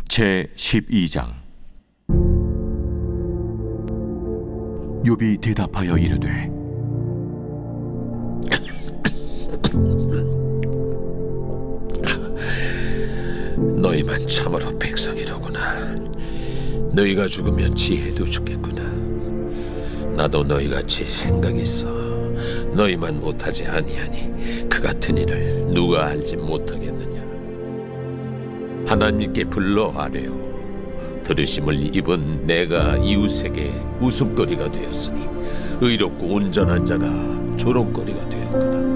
제12장. 욥이 대답하여 이르되 너희만 참으로 백성이로구나. 너희가 죽으면 지혜도 죽겠구나. 나도 너희같이 생각이 있어. 너희만 못하지 아니하니 그 같은 일을 누가 알지 못하겠느냐. 하나님께 불러 아뢰어. 들으심을 입은 내가 이웃에게 웃음거리가 되었으니 의롭고 온전한 자가 조롱거리가 되었구나.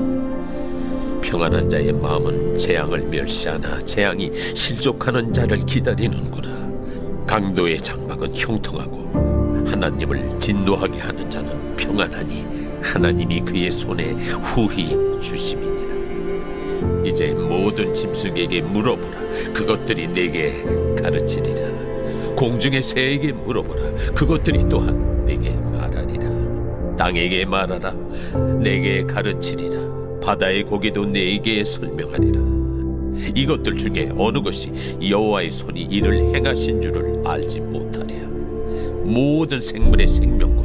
평안한 자의 마음은 재앙을 멸시하나 재앙이 실족하는 자를 기다리는구나. 강도의 장막은 형통하고 하나님을 진노하게 하는 자는 평안하니 하나님이 그의 손에 후히 주심이니라. 이제 모든 짐승에게 물어보라. 그것들이 내게 가르치리라. 공중의 새에게 물어보라. 그것들이 또한 내게 말하리라. 땅에게 말하라. 내게 가르치리라. 바다의 고기도 내게 설명하리라. 이것들 중에 어느 것이 여호와의 손이 이를 행하신 줄을 알지 못하랴. 모든 생물의 생명과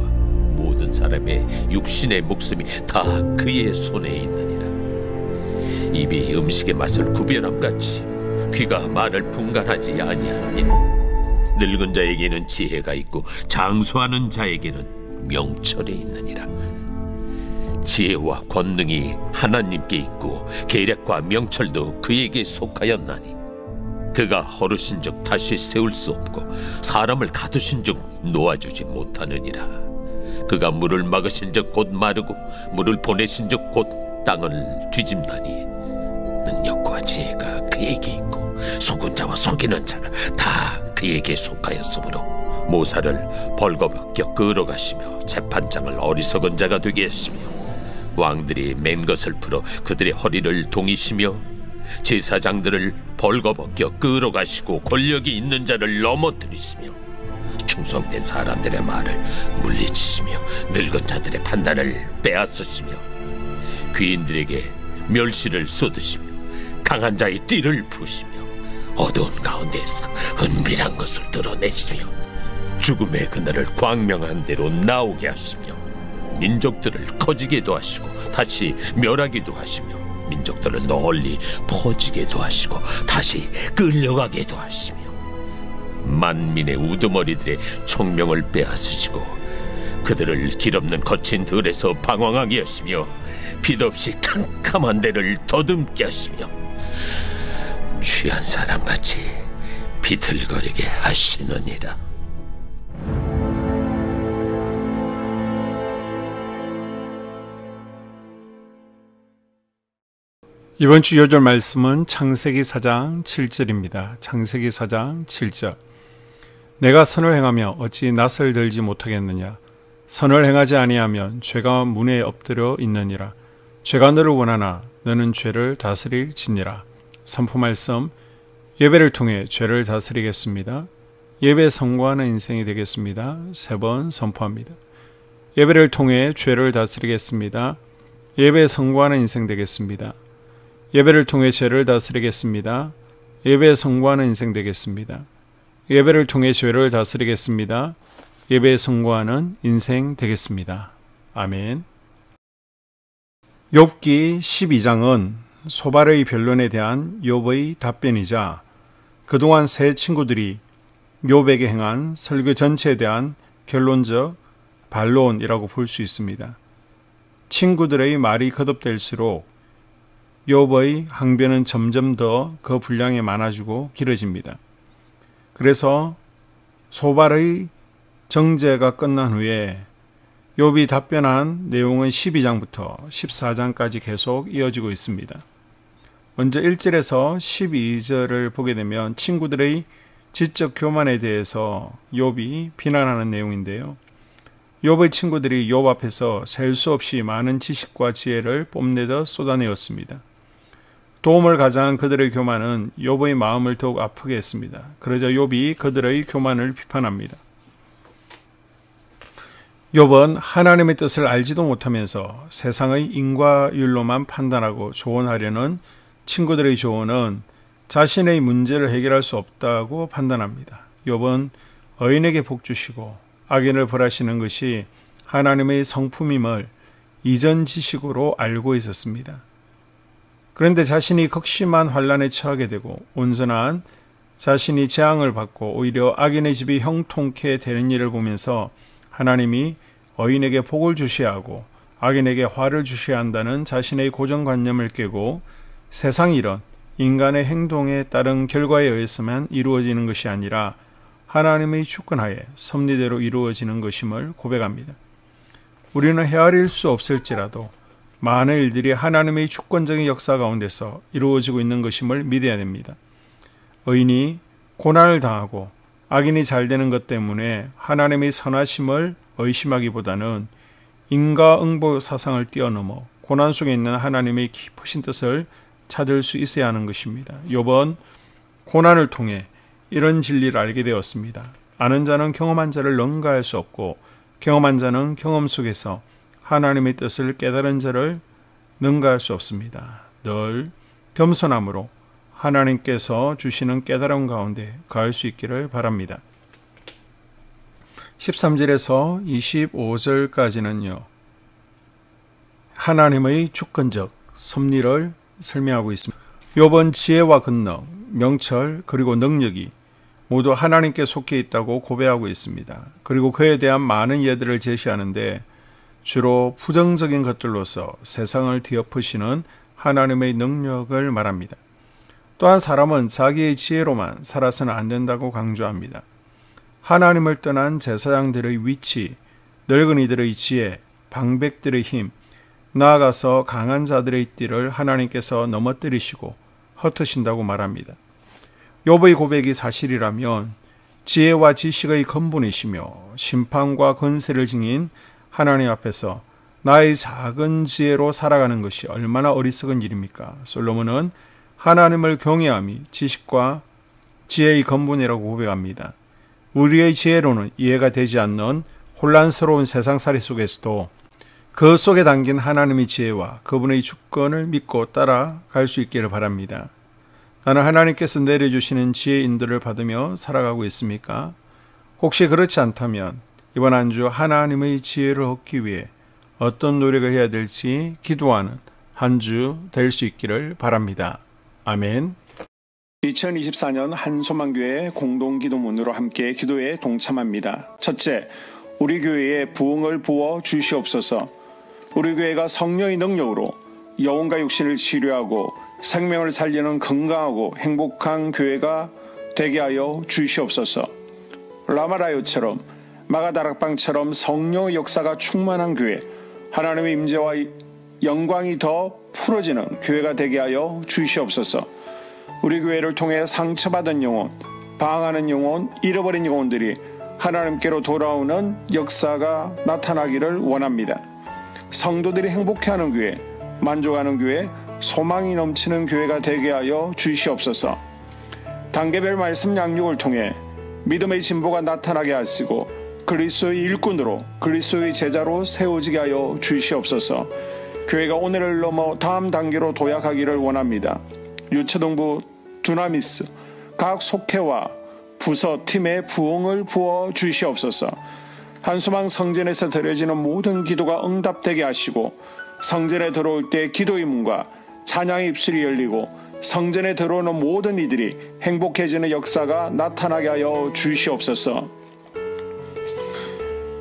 모든 사람의 육신의 목숨이 다 그의 손에 있느니라. 입이 음식의 맛을 구별함같이 귀가 말을 분간하지 아니하느니 늙은 자에게는 지혜가 있고 장수하는 자에게는 명철이 있느니라. 지혜와 권능이 하나님께 있고 계략과 명철도 그에게 속하였나니 그가 허르신즉 다시 세울 수 없고 사람을 가두신즉 놓아주지 못하느니라. 그가 물을 막으신즉 곧 마르고 물을 보내신즉 곧 땅을 뒤집나니 능력과 지혜가 그에게 있고 속은 자와 속이는 자가 다 그에게 속하였으므로 모사를 벌거벗겨 끌어가시며 재판장을 어리석은 자가 되게 하시며 왕들이 맨 것을 풀어 그들의 허리를 동이시며 제사장들을 벌거벗겨 끌어가시고 권력이 있는 자를 넘어뜨리시며 충성된 사람들의 말을 물리치시며 늙은 자들의 판단을 빼앗으시며 귀인들에게 멸시를 쏟으시며 강한 자의 띠를 푸시며 어두운 가운데서 은밀한 것을 드러내시며 죽음의 그날을 광명한 대로 나오게 하시며 민족들을 커지게도 하시고 다시 멸하기도 하시며 민족들을 널리 퍼지게도 하시고 다시 끌려가게도 하시며 만민의 우두머리들의 총명을 빼앗으시고 그들을 길없는 거친 들에서 방황하게 하시며 빛없이 캄캄한 데를 더듬게 하시며 취한 사람같이 비틀거리게 하시느니라. 이번 주 요절 말씀은 창세기 4장 7절입니다. 창세기 4장 7절. 내가 선을 행하며 어찌 낯을 들지 못하겠느냐. 선을 행하지 아니하면 죄가 문에 엎드려 있느니라. 죄가 너를 원하나 너는 죄를 다스릴지니라. 선포 말씀. 예배를 통해 죄를 다스리겠습니다. 예배 성공하는 인생이 되겠습니다. 3번 선포합니다. 예배를 통해 죄를 다스리겠습니다. 예배 성공하는 인생 되겠습니다. 예배를 통해 죄를 다스리겠습니다. 예배 성공하는 인생 되겠습니다. 예배를 통해 죄를 다스리겠습니다. 예배 성공하는 인생 되겠습니다. 아멘. 욥기 12장은 소발의 변론에 대한 욥의 답변이자 그동안 세 친구들이 욥에게 행한 설교 전체에 대한 결론적 반론이라고 볼 수 있습니다. 친구들의 말이 거듭될수록 욥의 항변은 점점 더 그 분량이 많아지고 길어집니다. 그래서 소발의 정죄가 끝난 후에 욥이 답변한 내용은 12장부터 14장까지 계속 이어지고 있습니다. 먼저 1절에서 12절을 보게 되면 친구들의 지적 교만에 대해서 욥이 비난하는 내용인데요. 욥의 친구들이 욥 앞에서 셀 수 없이 많은 지식과 지혜를 뽐내듯 쏟아내었습니다. 도움을 가장한 그들의 교만은 욥의 마음을 더욱 아프게 했습니다. 그러자 욥이 그들의 교만을 비판합니다. 욥은 하나님의 뜻을 알지도 못하면서 세상의 인과율로만 판단하고 조언하려는 친구들의 조언은 자신의 문제를 해결할 수 없다고 판단합니다. 욥은 의인에게 복 주시고 악인을 벌하시는 것이 하나님의 성품임을 이전 지식으로 알고 있었습니다. 그런데 자신이 극심한 환난에 처하게 되고 온전한 자신이 재앙을 받고 오히려 악인의 집이 형통케 되는 일을 보면서 하나님이 의인에게 복을 주셔야 하고 악인에게 화를 주셔야 한다는 자신의 고정관념을 깨고 세상 일은 인간의 행동에 따른 결과에 의해서만 이루어지는 것이 아니라 하나님의 주권하에 섭리대로 이루어지는 것임을 고백합니다. 우리는 헤아릴 수 없을지라도 많은 일들이 하나님의 주권적인 역사 가운데서 이루어지고 있는 것임을 믿어야 됩니다. 의인이 고난을 당하고 악인이 잘 되는 것 때문에 하나님의 선하심을 의심하기보다는 인과응보 사상을 뛰어넘어 고난 속에 있는 하나님의 깊으신 뜻을 찾을 수 있어야 하는 것입니다. 욥은 고난을 통해 이런 진리를 알게 되었습니다. 아는 자는 경험한 자를 능가할 수 없고 경험한 자는 경험 속에서 하나님의 뜻을 깨달은 자를 능가할 수 없습니다. 늘 겸손함으로 하나님께서 주시는 깨달음 가운데 가할 수 있기를 바랍니다. 13절에서 25절까지는요. 하나님의 주권적 섭리를 설명하고 있습니다. 욥은 지혜와 권능, 명철 그리고 능력이 모두 하나님께 속해 있다고 고백하고 있습니다. 그리고 그에 대한 많은 예들을 제시하는데 주로 부정적인 것들로서 세상을 뒤엎으시는 하나님의 능력을 말합니다. 또한 사람은 자기의 지혜로만 살아서는 안 된다고 강조합니다. 하나님을 떠난 제사장들의 위치, 늙은이들의 지혜, 방백들의 힘, 나아가서 강한 자들의 띠를 하나님께서 넘어뜨리시고 흩으신다고 말합니다. 욥의 고백이 사실이라면 지혜와 지식의 근본이시며 심판과 권세를 지닌 하나님 앞에서 나의 작은 지혜로 살아가는 것이 얼마나 어리석은 일입니까? 솔로몬은 하나님을 경외함이 지식과 지혜의 근본이라고 고백합니다. 우리의 지혜로는 이해가 되지 않는 혼란스러운 세상살이 속에서도 그 속에 담긴 하나님의 지혜와 그분의 주권을 믿고 따라갈 수 있기를 바랍니다. 나는 하나님께서 내려주시는 지혜 인도를 받으며 살아가고 있습니까? 혹시 그렇지 않다면 이번 한 주 하나님의 지혜를 얻기 위해 어떤 노력을 해야 될지 기도하는 한 주 될 수 있기를 바랍니다. 아멘. 2024년 한소망교회 공동기도문으로 함께 기도에 동참합니다. 첫째, 우리 교회에 부흥을 부어 주시옵소서. 우리 교회가 성령의 능력으로 영혼과 육신을 치료하고 생명을 살리는 건강하고 행복한 교회가 되게 하여 주시옵소서. 라마라요처럼 마가다락방처럼 성령의 역사가 충만한 교회, 하나님의 임재와 영광이 더 풀어지는 교회가 되게 하여 주시옵소서. 우리 교회를 통해 상처받은 영혼, 방황하는 영혼, 잃어버린 영혼들이 하나님께로 돌아오는 역사가 나타나기를 원합니다. 성도들이 행복해하는 교회, 만족하는 교회, 소망이 넘치는 교회가 되게 하여 주시옵소서. 단계별 말씀 양육을 통해 믿음의 진보가 나타나게 하시고 그리스도의 일꾼으로 그리스도의 제자로 세워지게 하여 주시옵소서. 교회가 오늘을 넘어 다음 단계로 도약하기를 원합니다. 유초등부 두나미스 각 속회와 부서 팀에 부흥을 부어 주시옵소서. 한소망 성전에서 드려지는 모든 기도가 응답되게 하시고 성전에 들어올 때 기도의 문과 찬양의 입술이 열리고 성전에 들어오는 모든 이들이 행복해지는 역사가 나타나게 하여 주시옵소서.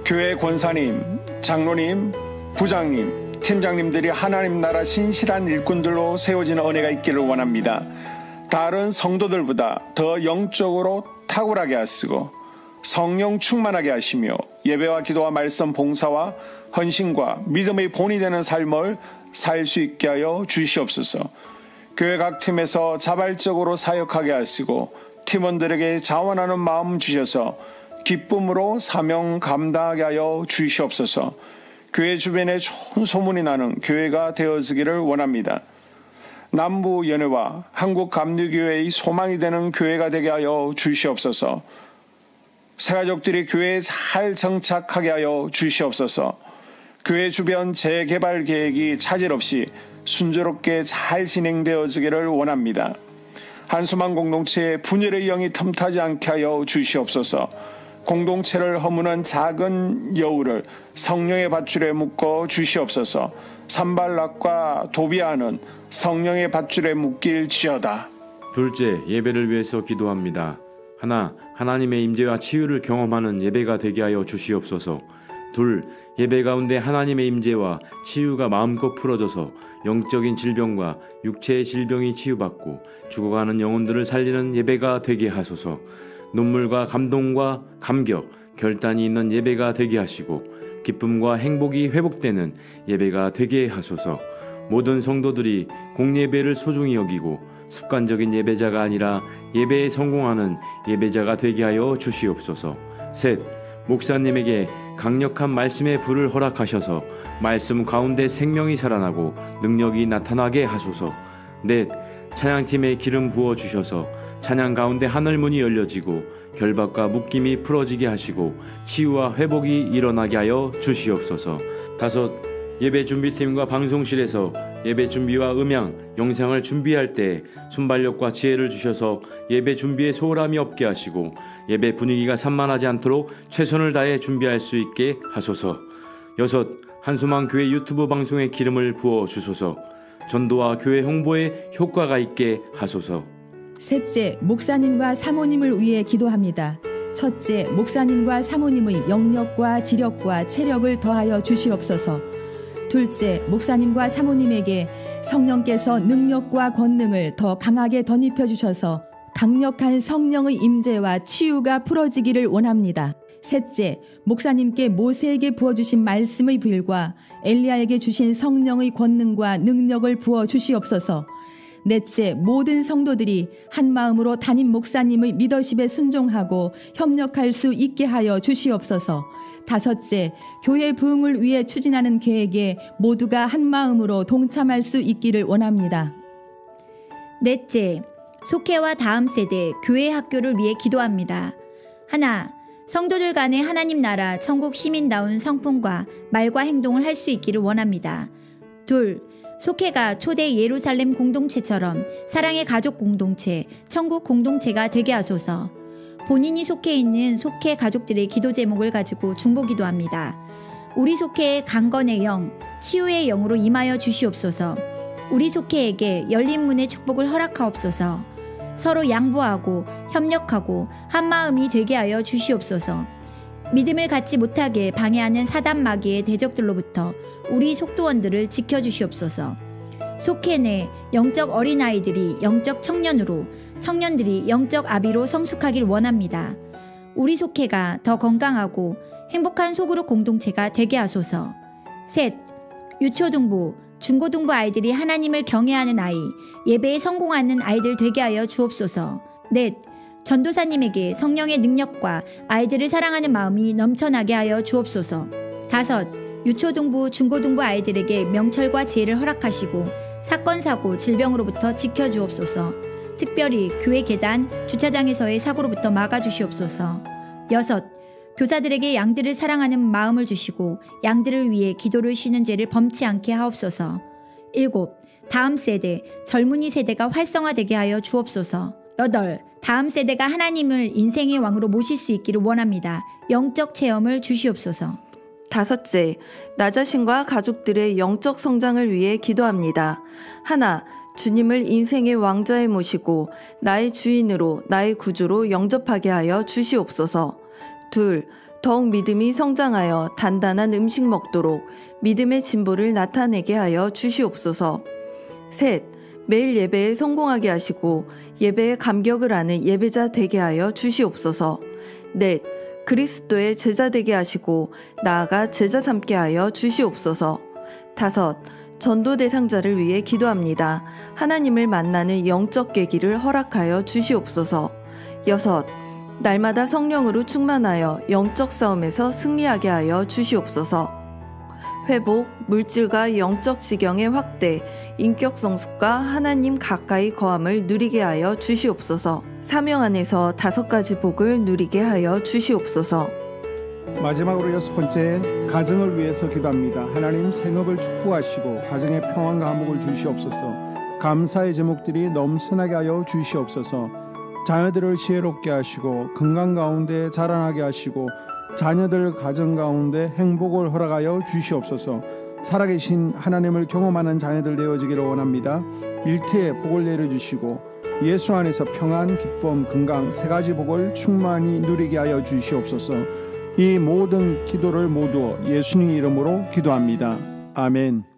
교회 권사님, 장로님, 부장님, 팀장님들이 하나님 나라 신실한 일꾼들로 세워지는 은혜가 있기를 원합니다. 다른 성도들보다 더 영적으로 탁월하게 하시고 성령 충만하게 하시며 예배와 기도와 말씀 봉사와 헌신과 믿음의 본이 되는 삶을 살 수 있게 하여 주시옵소서. 교회 각 팀에서 자발적으로 사역하게 하시고 팀원들에게 자원하는 마음 주셔서 기쁨으로 사명 감당하게 하여 주시옵소서. 교회 주변에 좋은 소문이 나는 교회가 되어지기를 원합니다. 남부연회와 한국감리교회의 소망이 되는 교회가 되게 하여 주시옵소서. 새가족들이 교회에 잘 정착하게 하여 주시옵소서. 교회 주변 재개발 계획이 차질 없이 순조롭게 잘 진행되어지기를 원합니다. 한수만 공동체에 분열의 영이 틈타지 않게 하여 주시옵소서. 공동체를 허무는 작은 여우를 성령의 밧줄에 묶어 주시옵소서. 산발락과 도비아는 성령의 밧줄에 묶일지어다. 둘째, 예배를 위해서 기도합니다. 하나, 하나님의 임재와 치유를 경험하는 예배가 되게 하여 주시옵소서. 둘, 예배 가운데 하나님의 임재와 치유가 마음껏 풀어져서 영적인 질병과 육체의 질병이 치유받고 죽어가는 영혼들을 살리는 예배가 되게 하소서. 눈물과 감동과 감격, 결단이 있는 예배가 되게 하시고 기쁨과 행복이 회복되는 예배가 되게 하소서. 모든 성도들이 공예배를 소중히 여기고 습관적인 예배자가 아니라 예배에 성공하는 예배자가 되게 하여 주시옵소서. 셋, 목사님에게 강력한 말씀의 불을 허락하셔서 말씀 가운데 생명이 살아나고 능력이 나타나게 하소서. 넷, 찬양팀에 기름 부어주셔서 찬양 가운데 하늘문이 열려지고 결박과 묶임이 풀어지게 하시고 치유와 회복이 일어나게 하여 주시옵소서. 다섯, 예배 준비팀과 방송실에서 예배 준비와 음향, 영상을 준비할 때 순발력과 지혜를 주셔서 예배 준비에 소홀함이 없게 하시고 예배 분위기가 산만하지 않도록 최선을 다해 준비할 수 있게 하소서. 여섯, 한수만 교회 유튜브 방송에 기름을 부어 주소서. 전도와 교회 홍보에 효과가 있게 하소서. 셋째, 목사님과 사모님을 위해 기도합니다. 첫째, 목사님과 사모님의 영력과 지력과 체력을 더하여 주시옵소서. 둘째, 목사님과 사모님에게 성령께서 능력과 권능을 더 강하게 덧입혀 주셔서 강력한 성령의 임재와 치유가 풀어지기를 원합니다. 셋째, 목사님께 모세에게 부어주신 말씀의 불과 엘리야에게 주신 성령의 권능과 능력을 부어 주시옵소서. 넷째, 모든 성도들이 한 마음으로 담임 목사님의 리더십에 순종하고 협력할 수 있게 하여 주시옵소서. 다섯째, 교회 부흥을 위해 추진하는 계획에 모두가 한 마음으로 동참할 수 있기를 원합니다. 넷째, 속회와 다음 세대 교회 학교를 위해 기도합니다. 하나, 성도들 간의 하나님 나라 천국 시민다운 성품과 말과 행동을 할 수 있기를 원합니다. 둘, 속회가 초대 예루살렘 공동체처럼 사랑의 가족 공동체, 천국 공동체가 되게 하소서. 본인이 속해 있는 속회 가족들의 기도 제목을 가지고 중보기도합니다. 우리 속회의 강건의 영, 치유의 영으로 임하여 주시옵소서. 우리 속회에게 열린 문의 축복을 허락하옵소서. 서로 양보하고 협력하고 한마음이 되게 하여 주시옵소서. 믿음을 갖지 못하게 방해하는 사단 마귀의 대적들로부터 우리 속도원들을 지켜주시옵소서. 속회 내 영적 어린아이들이 영적 청년으로, 청년들이 영적 아비로 성숙하길 원합니다. 우리 속회가 더 건강하고 행복한 소그룹 공동체가 되게 하소서. 셋, 유초등부, 중고등부 아이들이 하나님을 경외하는 아이, 예배에 성공하는 아이들 되게 하여 주옵소서. 넷, 전도사님에게 성령의 능력과 아이들을 사랑하는 마음이 넘쳐나게 하여 주옵소서. 다섯, 유초등부, 중고등부 아이들에게 명철과 지혜를 허락하시고 사건, 사고, 질병으로부터 지켜주옵소서. 특별히 교회 계단, 주차장에서의 사고로부터 막아주시옵소서. 여섯, 교사들에게 양들을 사랑하는 마음을 주시고 양들을 위해 기도를 쉬는 죄를 범치 않게 하옵소서. 일곱, 다음 세대, 젊은이 세대가 활성화되게 하여 주옵소서. 여덟, 다음 세대가 하나님을 인생의 왕으로 모실 수 있기를 원합니다. 영적 체험을 주시옵소서. 다섯째, 나 자신과 가족들의 영적 성장을 위해 기도합니다. 하나, 주님을 인생의 왕자에 모시고 나의 주인으로, 나의 구주로 영접하게 하여 주시옵소서. 둘, 더욱 믿음이 성장하여 단단한 음식 먹도록 믿음의 진보를 나타내게 하여 주시옵소서. 셋, 매일 예배에 성공하게 하시고 예배의 감격을 아는 예배자 되게 하여 주시옵소서. 넷, 그리스도의 제자 되게 하시고 나아가 제자 삼게 하여 주시옵소서. 다섯, 전도 대상자를 위해 기도합니다. 하나님을 만나는 영적 계기를 허락하여 주시옵소서. 여섯, 날마다 성령으로 충만하여 영적 싸움에서 승리하게 하여 주시옵소서. 회복, 물질과 영적 지경의 확대, 인격 성숙과 하나님 가까이 거함을 누리게 하여 주시옵소서. 사명 안에서 5가지 복을 누리게 하여 주시옵소서. 마지막으로 6번째, 가정을 위해서 기도합니다. 하나님 생업을 축복하시고 가정에 평안과 화목을 주시옵소서. 감사의 제목들이 넘쳐나게 하여 주시옵소서. 자녀들을 지혜롭게 하시고 건강 가운데 자라나게 하시고 자녀들 가정 가운데 행복을 허락하여 주시옵소서. 살아계신 하나님을 경험하는 자녀들 되어지기를 원합니다. 일터에 복을 내려주시고 예수 안에서 평안, 기쁨, 건강 세 가지 복을 충만히 누리게 하여 주시옵소서. 이 모든 기도를 모두 예수님 이름으로 기도합니다. 아멘.